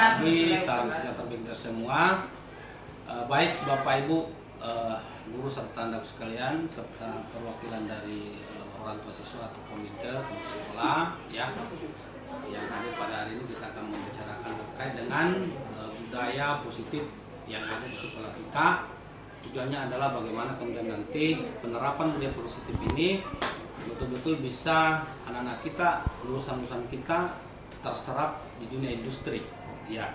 pagi, salam sejahtera bagi kita semua. Baik Bapak Ibu, guru serta anak sekalian, serta perwakilan dari orang tua siswa atau komite atau sekolah, ya, yang hadir pada hari ini kita akan membicarakan terkait dengan budaya positif yang ada di sekolah kita. Tujuannya adalah bagaimana kemudian nanti penerapan budaya positif ini betul-betul bisa anak-anak kita, lulusan-lulusan kita terserap di dunia industri, ya,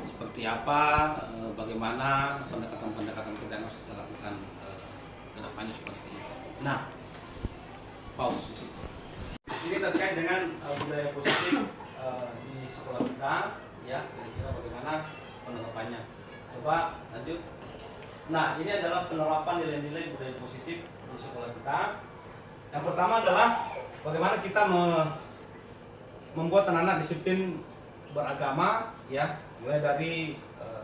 seperti apa, bagaimana pendekatan-pendekatan kita yang harus kita lakukan ke depannya seperti itu. Nah, pause di situ. Ini terkait dengan budaya positif di sekolah kita, ya, kira-kira bagaimana penerapannya. Coba lanjut. Nah, ini adalah penerapan nilai-nilai budaya positif di sekolah kita. Yang pertama adalah bagaimana kita membuat anak-anak disiplin beragama, ya, mulai dari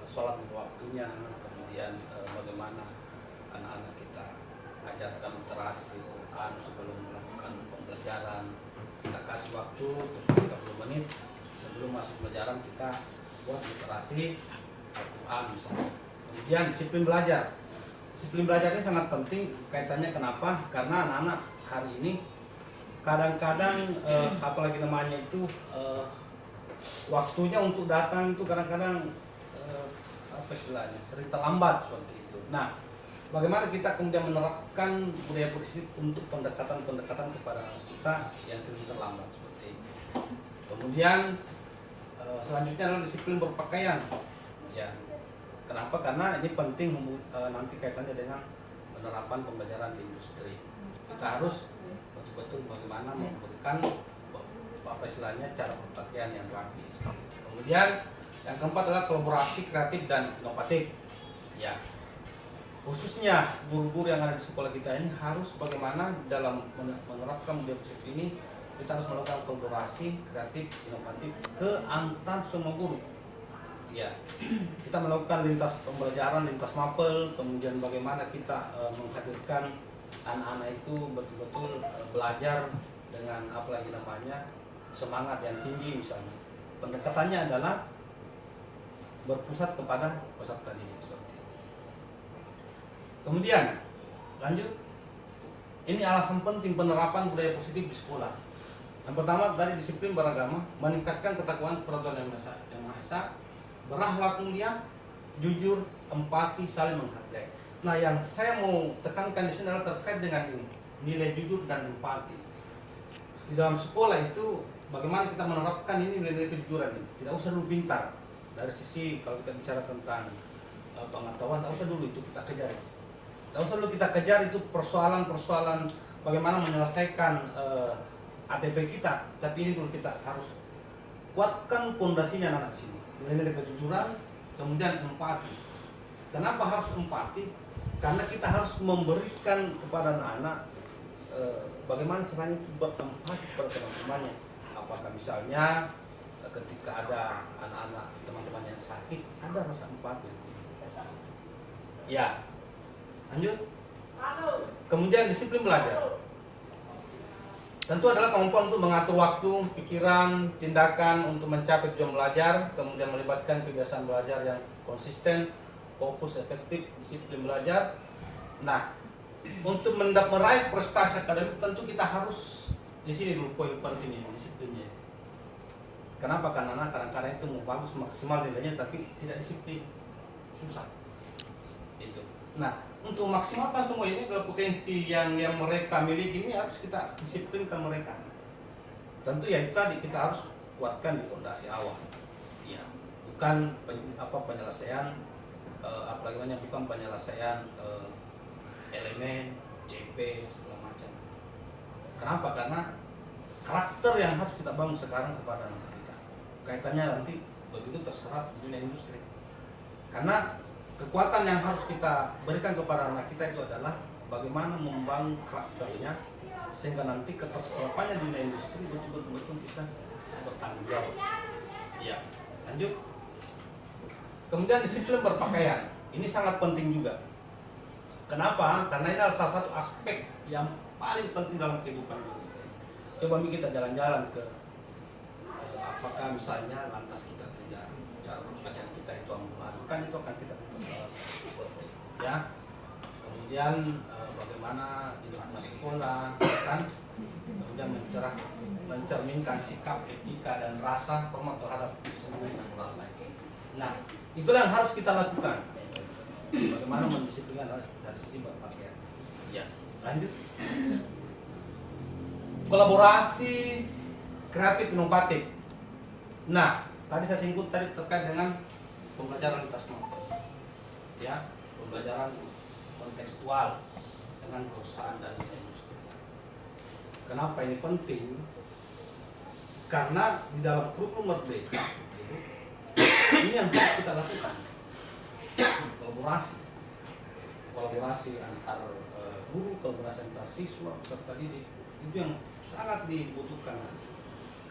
sholat di waktunya, kemudian bagaimana anak-anak kita ajarkan literasi Quran sebelum melakukan pembelajaran. Kita kasih waktu 30 menit sebelum masuk pelajaran, kita buat literasi Al-Quran misalnya. Kemudian disiplin belajar. Disiplin belajar ini sangat penting, kaitannya kenapa? Karena anak-anak hari ini kadang-kadang apalagi namanya itu waktunya untuk datang itu kadang-kadang apa istilahnya, sering terlambat seperti itu. Nah, bagaimana kita kemudian menerapkan budaya positif untuk pendekatan-pendekatan kepada kita yang sering terlambat seperti itu. Kemudian selanjutnya adalah disiplin berpakaian, ya. Kenapa? Karena ini penting nanti kaitannya dengan penerapan pembelajaran di industri. Kita harus betul-betul bagaimana memberikan apa istilahnya cara berpakaian yang rapi. Kemudian yang keempat adalah kolaborasi kreatif dan inovatif, ya, khususnya guru-guru yang ada di sekolah kita ini harus bagaimana dalam menerapkan budaya positif ini kita harus melakukan kolaborasi kreatif inovatif ke antar semua guru, ya. Kita melakukan lintas pembelajaran, lintas mapel, kemudian bagaimana kita menghadirkan anak-anak itu betul-betul belajar dengan apalagi namanya semangat yang tinggi misalnya. Pendekatannya adalah berpusat kepada peserta didik seperti itu. Kemudian lanjut, ini alasan penting penerapan budaya positif di sekolah. Yang pertama dari disiplin beragama, meningkatkan ketakwaan kepada Tuhan Yang Maha Esa, berakhlak mulia, jujur, empati, saling menghargai. Nah, yang saya mau tekankan di sini adalah terkait dengan ini, nilai jujur dan empati. Di dalam sekolah itu bagaimana kita menerapkan ini nilai-nilai kejujuran ini. Tidak usah dulu pintar. Dari sisi kalau kita bicara tentang pengetahuan, tidak usah dulu itu kita kejar. Tidak usah dulu kita kejar itu persoalan-persoalan bagaimana menyelesaikan ATP kita. Tapi ini dulu kita harus kuatkan pondasinya anak di sini. Nilai-nilai kejujuran, kemudian empati. Kenapa harus empati? Karena kita harus memberikan kepada anak-anak bagaimana caranya berempati kepada teman-temannya. Apakah misalnya ketika ada anak-anak teman-teman yang sakit, ada rasa empati. Ya, lanjut. Kemudian disiplin belajar. Tentu adalah kemampuan untuk mengatur waktu, pikiran, tindakan untuk mencapai tujuan belajar, kemudian melibatkan kebiasaan belajar yang konsisten, fokus, efektif, disiplin belajar. Nah, untuk meraih prestasi akademik tentu kita harus di sini dulu poin pentingnya, disiplinnya. Kenapa? Karena kadang-kadang itu mau bagus maksimal nilainya tapi tidak disiplin, susah. Itu. Nah, untuk maksimalkan semua ini adalah potensi yang mereka miliki ini harus kita disiplinkan mereka. Tentu ya itu tadi kita harus kuatkan di fondasi awal. Ya, bukan penyelesaian apalagi bukan penyelesaian elemen CP segala macam. Kenapa? Karena karakter yang harus kita bangun sekarang kepada anak kita kaitannya nanti begitu terserap di dunia industri. Karena kekuatan yang harus kita berikan kepada anak kita itu adalah bagaimana membangun karakternya sehingga nanti keterserapannya di dunia industri betul-betul bisa bertanggung jawab. Ya, lanjut. Kemudian disiplin berpakaian, ini sangat penting juga. Kenapa? Karena ini adalah salah satu aspek yang paling penting dalam kehidupan kita. Coba kita jalan-jalan ke apakah misalnya lantas kita tidak cara pembelajaran kita itu ambulan, kan itu akan kita ya. Kemudian bagaimana di lingkungan sekolah kan, kemudian mencerminkan sikap, etika dan rasa hormat terhadap diri sendiri dan orang lain. Nah, itulah yang harus kita lakukan. Bagaimana mendisiplinkan dari sisi berpakaian. Ya, lanjut. Kolaborasi kreatif inovatif. Nah, tadi saya singgung tadi terkait dengan pembelajaran lintas kelompok. Ya, pembelajaran kontekstual dengan perusahaan dan industri. Kenapa ini penting? Karena di dalam kurikulum merdeka ini yang harus kita lakukan. Kolaborasi antar guru, kolaborasi antar siswa, peserta didik, itu yang sangat dibutuhkan.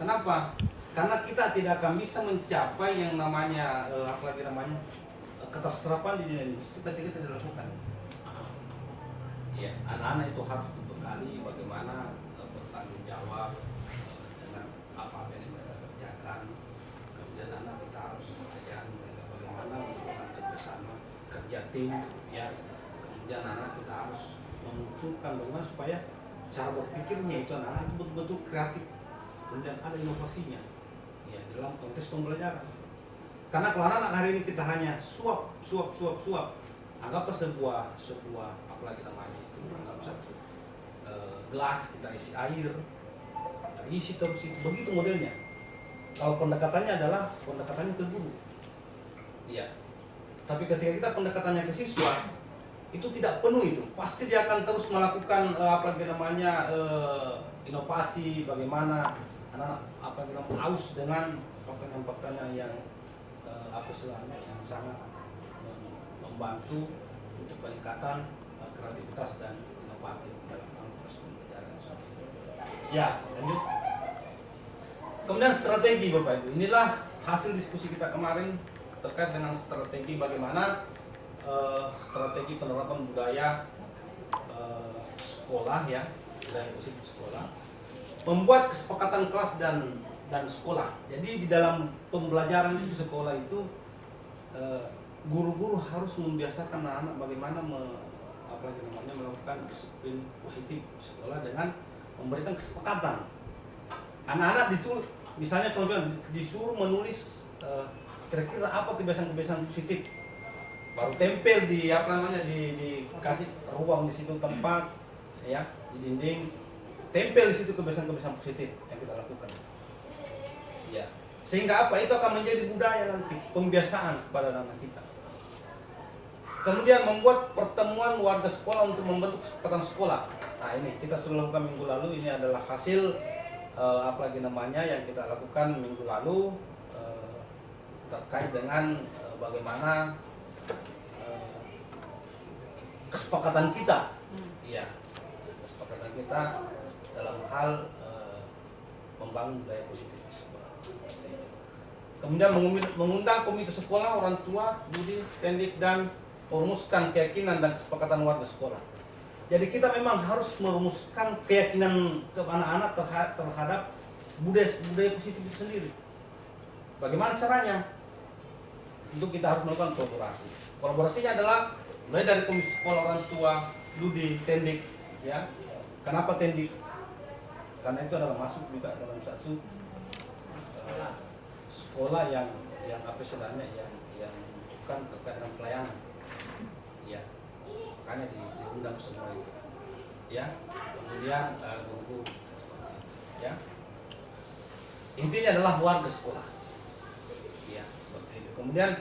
Kenapa? Karena kita tidak akan bisa mencapai yang namanya keterserapan di dunia industri ketika kita dilakukan. Ya, anak-anak itu harus dibekali bagaimana bertanggung jawab dengan apa yang mereka kerjakan. Kemudian anak kita harus mengajar mereka bagaimana melakukan kerjasama, kerja tim. Ya, kemudian anak kita harus memunculkan bagaimana supaya cara berpikirnya itu anak-anak itu betul-betul kreatif. Kemudian ada inovasinya. Ya, dalam konteks pembelajaran. Karena kalau anak hari ini kita hanya suap, anggaplah sebuah apalagi namanya itu, anggap satu gelas kita isi air, kita isi terus itu, begitu modelnya. Kalau pendekatannya adalah pendekatannya ke guru, iya. Tapi ketika kita pendekatannya ke siswa, itu tidak penuh itu, pasti dia akan terus melakukan apalagi namanya inovasi, bagaimana anak-anak apalagi namanya aus dengan pertanyaan-pertanyaan yang yang sangat membantu untuk peningkatan kreativitas dan inovatif dalam proses pembelajaran. Ya, lanjut. Kemudian strategi Bapak Ibu. Inilah hasil diskusi kita kemarin terkait dengan strategi bagaimana strategi penerapan budaya sekolah ya, budaya positif sekolah. Membuat kesepakatan kelas dan sekolah. Jadi di dalam pembelajaran di sekolah itu guru-guru harus membiasakan anak-anak bagaimana melakukan disiplin positif sekolah dengan memberikan kesepakatan. Anak-anak misalnya contohnya disuruh menulis kira-kira apa kebiasaan-kebiasaan positif. Baru tempel dikasih ruang di situ tempat ya, di dinding. Tempel di situ kebiasaan-kebiasaan positif yang kita lakukan. Ya, sehingga apa? Itu akan menjadi budaya nanti, pembiasaan kepada anak kita. Kemudian membuat pertemuan warga sekolah untuk membentuk kesepakatan sekolah. Nah ini kita sudah lakukan minggu lalu. Ini adalah hasil yang kita lakukan minggu lalu terkait dengan bagaimana kesepakatan kita. Iya, kesepakatan kita dalam hal membangun budaya positif di sekolah. Kemudian mengundang komite sekolah, orang tua, didik, tendik, dan merumuskan keyakinan dan kesepakatan warga sekolah. Jadi kita memang harus merumuskan keyakinan ke anak-anak terhadap budaya positif itu sendiri. Bagaimana caranya? Itu kita harus melakukan kolaborasi. Kolaborasinya adalah mulai dari komite sekolah, orang tua, didik, tendik, ya. Kenapa tendik? Karena itu adalah masuk juga dalam satu sekolah yang bukan terkait dengan pelayanan, ya, makanya diundang semua itu, ya. Kemudian guru, ya, intinya adalah warga sekolah, ya, seperti itu. Kemudian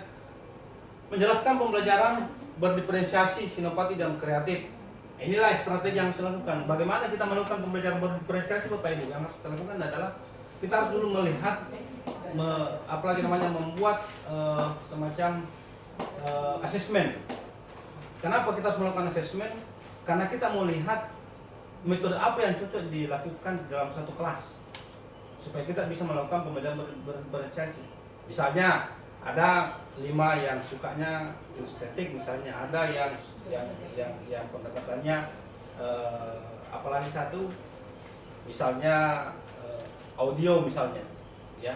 menjelaskan pembelajaran berdiferensiasi, inovatif dan kreatif. Inilah strategi yang harus dilakukan. Bagaimana kita melakukan pembelajaran berdiferensiasi Bapak Ibu? Yang harus kita lakukan adalah kita harus dulu melihat membuat semacam asesmen. Kenapa kita harus melakukan asesmen? Karena kita mau lihat metode apa yang cocok dilakukan dalam satu kelas supaya kita bisa melakukan pembelajaran berdiferensiasi. Misalnya ada 5 yang sukanya estetik, misalnya ada yang pendekatannya apalagi satu misalnya audio misalnya, ya.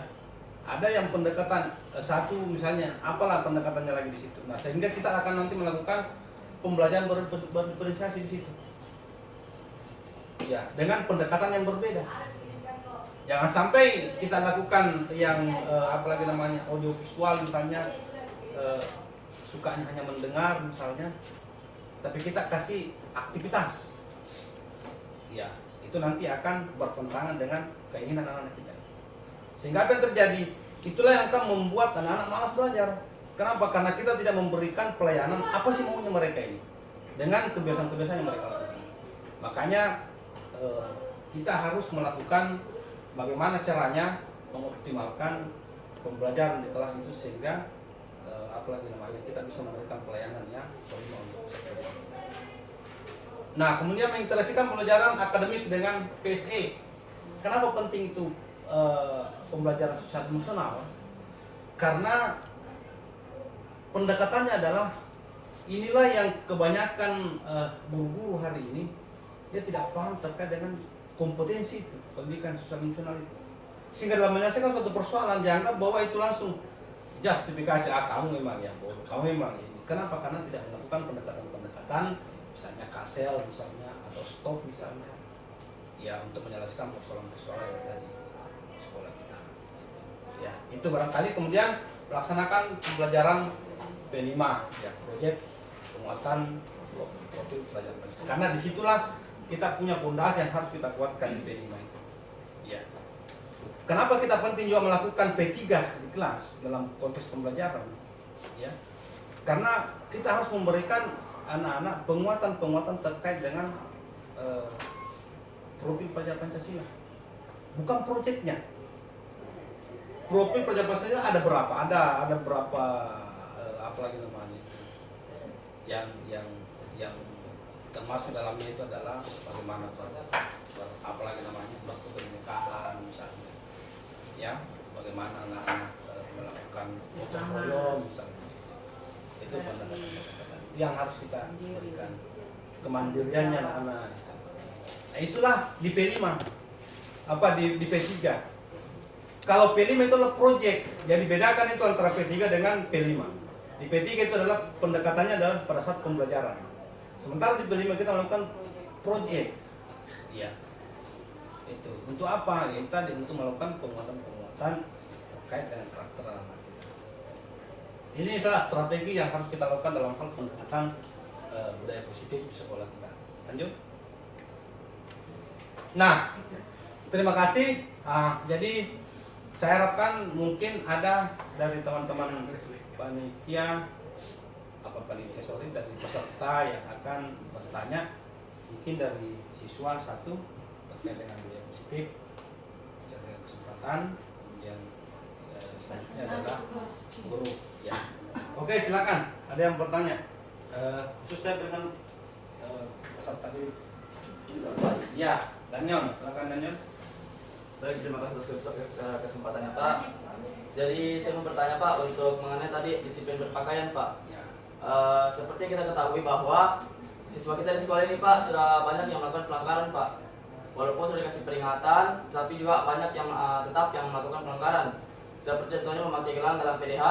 Ada yang pendekatan satu misalnya, apalah pendekatannya lagi di situ. Nah, sehingga kita akan nanti melakukan pembelajaran berdiferensiasi di situ. Ya, dengan pendekatan yang berbeda. Jangan sampai kita lakukan yang apalagi namanya audiovisual misalnya, sukanya hanya mendengar misalnya, tapi kita kasih aktivitas. Ya, itu nanti akan bertentangan dengan keinginan anak-anak kita. Sehingga apa yang terjadi? Itulah yang akan membuat anak-anak malas belajar. Kenapa? Karena kita tidak memberikan pelayanan apa sih maunya mereka ini dengan kebiasaan-kebiasaan yang mereka lakukan. Makanya kita harus melakukan bagaimana caranya mengoptimalkan pembelajaran di kelas itu sehingga apalagi namanya kita bisa memberikan pelayanan yang prima untuk peserta. Nah, kemudian mengintegrasikan pembelajaran akademik dengan PSE. Kenapa penting itu pembelajaran sosial emosional? Karena pendekatannya adalah inilah yang kebanyakan guru-guru hari ini dia tidak paham terkait dengan kompetensi itu, pendidikan sosial emosional itu. Sehingga dalam menyelesaikan suatu persoalan dianggap bahwa itu langsung justifikasi, kamu memang yang bodoh, kamu memang ini. Kenapa? Karena tidak melakukan pendekatan-pendekatan, misalnya kasel misalnya atau stop misalnya, ya untuk menyelesaikan persoalan-persoalan yang ada di sekolah kita. Ya, itu barangkali kemudian melaksanakan pembelajaran P5, ya, proyek penguatan profil pelajaran. Karena disitulah kita punya pondasi yang harus kita kuatkan di P5 itu. Ya. Kenapa kita penting juga melakukan P3 di kelas dalam konteks pembelajaran? Ya. Karena kita harus memberikan anak-anak penguatan-penguatan terkait dengan profil pelajar Pancasila. Bukan proyeknya. Profil pelajar Pancasila ada berapa? Ada berapa apalagi namanya? Yang termasuk dalamnya itu adalah bagaimana apalagi namanya waktu kebinekaan misalnya, ya, bagaimana anak-anak melakukan gotong royong misalnya, itu pendekatan itu yang harus kita berikan kemandiriannya anak-anak. Nah, itulah di P5 di P3. Kalau P5 itu adalah proyek, jadi bedakan itu antara P3 dengan P5. Di P3 itu adalah pendekatannya adalah pada saat pembelajaran. Sementara di P5 kita melakukan proyek. Ya. Itu. Untuk apa? Ya, tadi untuk melakukan penguatan-penguatan terkait dengan karakter anak kita. Ini adalah strategi yang harus kita lakukan dalam hal pendekatan budaya positif di sekolah kita. Lanjut. Nah, terima kasih. Jadi saya harapkan mungkin ada dari teman-teman panitia dari peserta yang akan bertanya, mungkin dari siswa satu terkait dengan budaya positif, dengan kesempatan, kemudian selanjutnya adalah guru. Ya, oke, silakan. Ada yang bertanya? Khusus saya dengan peserta dulu. Ya, Daniel, silakan Daniel. Baik, terima kasih atas kesempatannya Pak. Jadi saya mau bertanya Pak untuk mengenai tadi disiplin berpakaian Pak. Seperti yang kita ketahui bahwa siswa kita di sekolah ini Pak sudah banyak yang melakukan pelanggaran Pak. Walaupun sudah dikasih peringatan, tapi juga banyak yang tetap yang melakukan pelanggaran. Seperti contohnya memakai gelang dalam PDH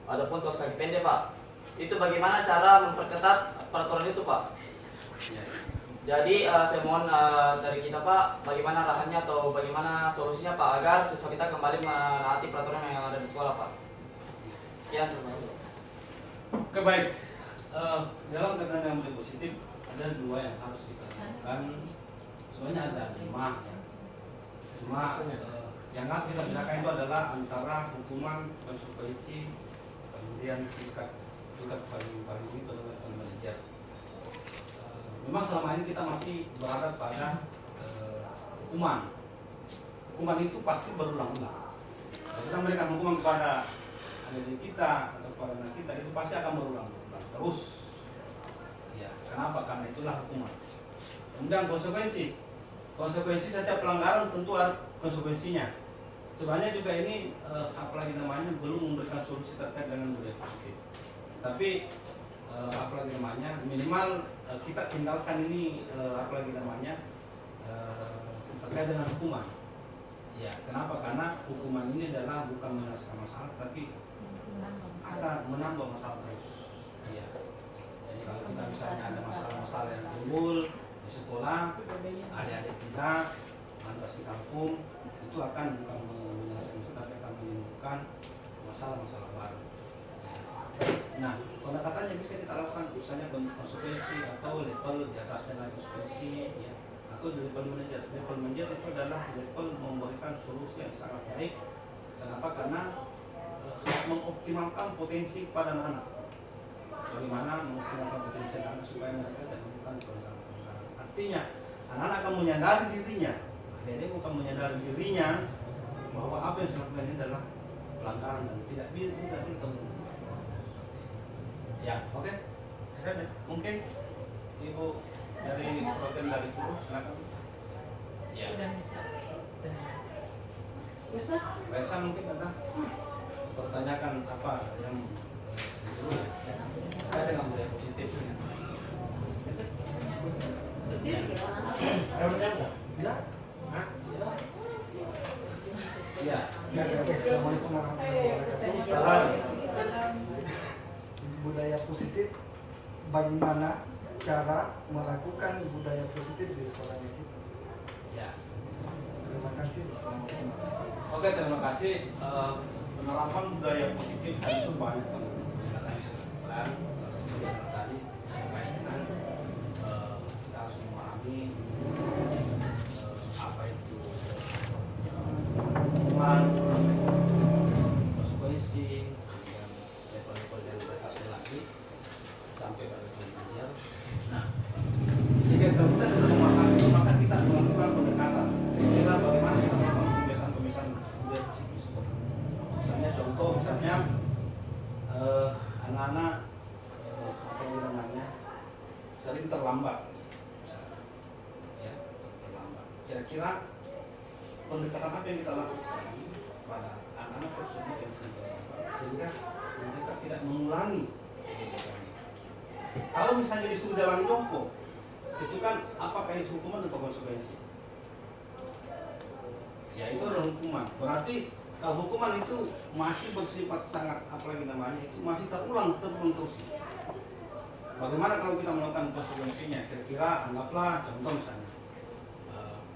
ataupun kaos kaki pendek Pak. Itu bagaimana cara memperketat peraturan itu Pak? Jadi saya mohon dari kita Pak, bagaimana arahannya atau bagaimana solusinya Pak agar siswa kita kembali menaati peraturan yang ada di sekolah Pak. Sekian, terima kasih. Oke, baik. Dalam keterangan yang lebih positif ada dua yang harus kita lakukan. Sebenarnya ada 5 ya. Cuma yang harus kita bedakan itu adalah antara hukuman, konsekuensi, kemudian tingkat paling itu adalah manajer. Memang selama ini kita masih berada pada hukuman. Hukuman itu pasti berulang-ulang. Kalau kita memberikan hukuman kepada adik kita atau kepada anak kita, itu pasti akan berulang-ulang terus. Ya, kenapa? Karena itulah hukuman. Kemudian konsekuensi setiap pelanggaran tentu ada konsekuensinya. Sebenarnya juga ini apalagi namanya belum memberikan solusi terkait dengan budaya positif. Tapi apalagi namanya minimal kita tinggalkan ini apalagi namanya terkait dengan hukuman. Ya, kenapa? Karena hukuman ini adalah bukan menyelesaikan masalah, tapi akan menambah masalah terus. Iya. Jadi kalau kita misalnya ada masalah-masalah yang timbul di sekolah, adik-adik kita lantas kita hukum, itu akan bukan menyelesaikan itu, tapi akan menimbulkan masalah-masalah baru. Nah, pendekatannya bisa kita lakukan misalnya bentuk konsekuensi atau level di atasnya lagi konsekuensi, ya, atau di level manajer. Level manajer itu adalah level memberikan solusi yang sangat baik. Kenapa? Karena mengoptimalkan potensi pada anak-anak. Bagaimana mengoptimalkan potensi anak supaya mereka tidak melakukan pelanggaran. Artinya, anak-anak akan menyadari dirinya. Jadi bukan menyadari dirinya bahwa apa yang dilakukan ini adalah pelanggaran dan tidak bertemu. Ya, oke. Mungkin Ibu dari program dari guru silakan. Ya. Bisa mungkin ada pertanyakan apa yang ada dengan budaya positif. Ya. Assalamualaikum warahmatullahi wabarakatuh. Budaya positif, bagaimana cara melakukan budaya positif di sekolahnya kita? Ya. Terima kasih. Assalamualaikum. Oke, terima kasih. Penerapan budaya positif itu banyak banget. Salah satunya tadi terkait dengan kita harus memahami apa itu hukuman, konsekuensi, kemudian level-level yang beratasnya lagi sampai pada level. Nah, jika kita sudah memahami, maka kita melakukan pendekatan. Kita bagaimana kita melakukan pembiasaan budaya positif. Misalnya contoh, anak-anak apa namanya sering terlambat. Ya, terlambat. Kira-kira pendekatan apa yang kita lakukan pada anak-anak tersebut yang sering terlambat sehingga mereka tidak mengulangi kejadian. Kalau misalnya disuruh jalan jongkok, itu kan apakah itu hukuman atau konsekuensi? Ya, itu adalah hukuman. Berarti kalau hukuman itu masih bersifat sangat, apalagi namanya itu masih terulang terus. Bagaimana kalau kita melakukan konsekuensinya? Kira-kira anggaplah contoh misalnya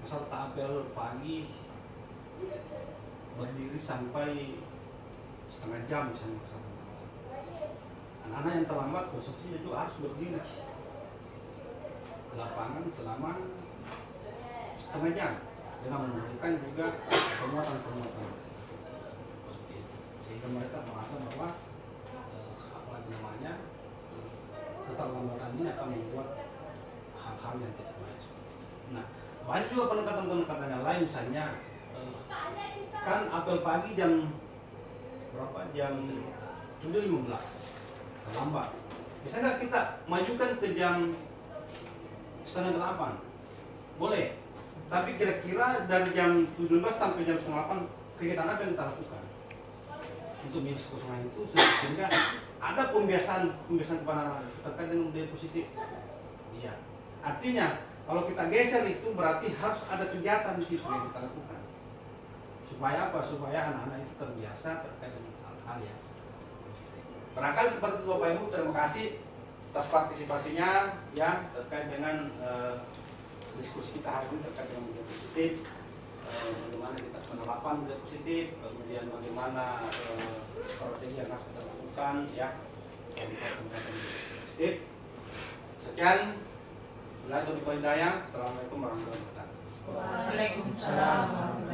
peserta apel pagi berdiri sampai setengah jam misalnya. Anak-anak yang terlambat konsekuensinya juga harus berdiri di lapangan selama setengah jam dengan memberikan juga penguatan. Sehingga mereka merasa bahwa apalagi namanya keterlambatan ini akan membuat hal-hal yang tidak baik. Nah, banyak juga pendekatan-pendekatan yang lain, misalnya kan apel pagi jam berapa? Jam 7.15 terlambat. Bisa nggak kita majukan ke jam 7:30? Boleh. Tapi kira-kira dari jam 7.15 sampai jam 7:30 kegiatan apa yang kita lakukan untuk mengisi kekosongan itu sehingga ada pembiasaan kepada terkait dengan budaya positif. Iya. Artinya kalau kita geser itu berarti harus ada kegiatan di situ yang kita lakukan. Supaya apa? Supaya anak-anak itu terbiasa terkait dengan hal-hal yang positif. Barangkali seperti itu Bapak Ibu, terima kasih atas partisipasinya ya terkait dengan diskusi kita hari ini terkait dengan budaya positif. Bagaimana kita penerapan budaya positif, kemudian bagaimana strategi yang harus kita lakukan ya untuk budaya positif. Sekian, Assalamualaikum warahmatullahi wabarakatuh. Waalaikumsalam.